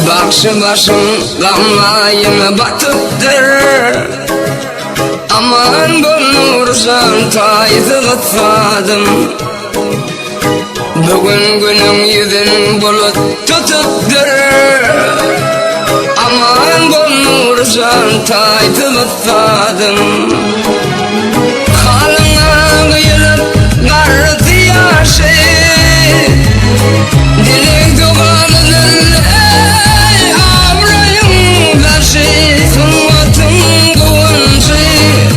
Bakşı başım gamlayına batıptır. Aman bulursan taydı gıtfadım. Bugün günün yüzün bulut tutuptur. Aman bulursan taydı gıtfadım. Kalına kıyılıp garıtı yaşı. Dilek duvarının ey avrayım başı. Sunvatın kuvuncu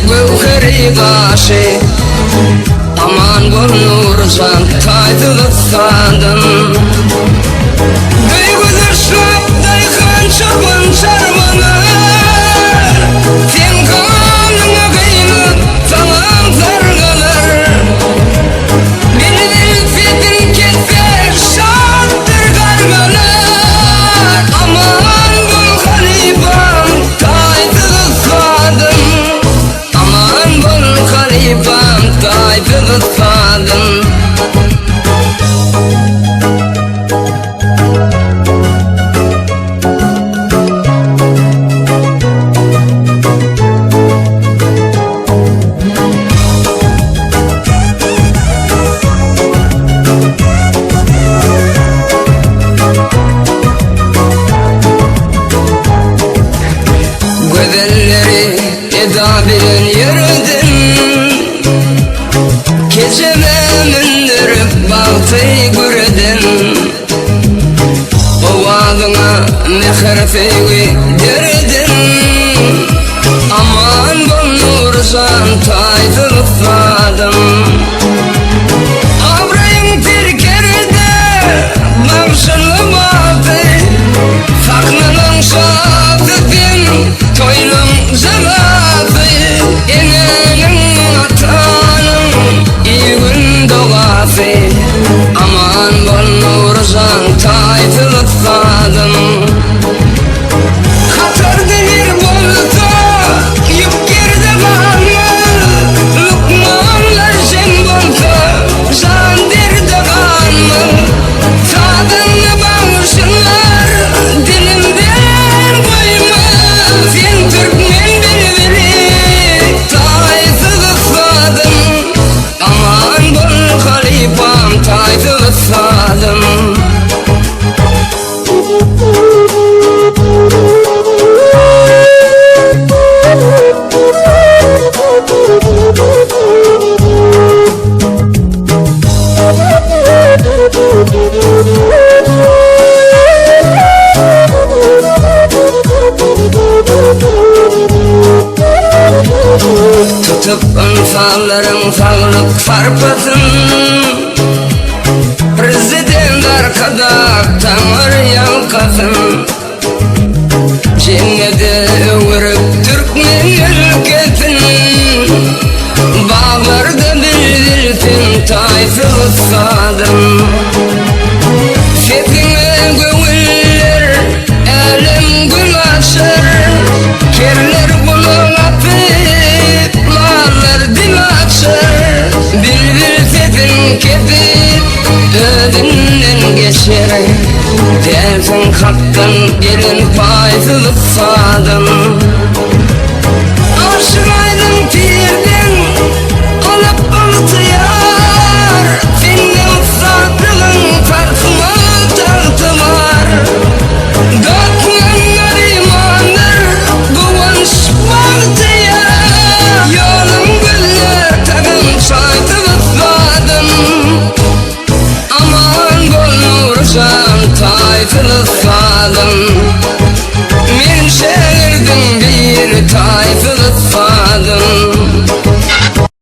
gövheri başı. Aman bulursan taydı gıtfadım. Duygudur şlap dayıkan çapın çarmanı. Sen kanına kıyılıp tamam zargalar. Beni fitin ketler şarttır gargalar. Aman bul halifam taydı gıtfadım. Aman bul halifam taydı gıtfadım. Gözelleri eda bilen yürüdüm. Keçeme mündürüp baltayı güredin. Ovadına mehir feyvi deredin. Aman bulursan taydı gıtfadım. Abrayım tirkerde mavşılı batı. Faknının şatıdın toylum zevatı. Enenin atanın iyi gün doğası. Aman bulursan taydı gıtfadım. Katır demir buldu yıp girdi bağlı. Lukmanlar sen buldu can derdi kanlı. Tadını bağırsınlar dilimden koyma. Sen Türkmen birbiri taydı gıtfadım. Aman bul halifam taydı gıtfadım. Tutup ınsalların sağlık farpasın. Prezident arkada tanır yalkasın. Cennete vurup Türkmen ülkesin. Bağlarda bildirsin tayfı gıtfadım. Fethine gönüller elem gül açar. Kerler bunu lapıp lallar dil açar. Bülbül fethin kepip ödünden geçer. Dersin haktan gelin paydı gıtfadım. Aşık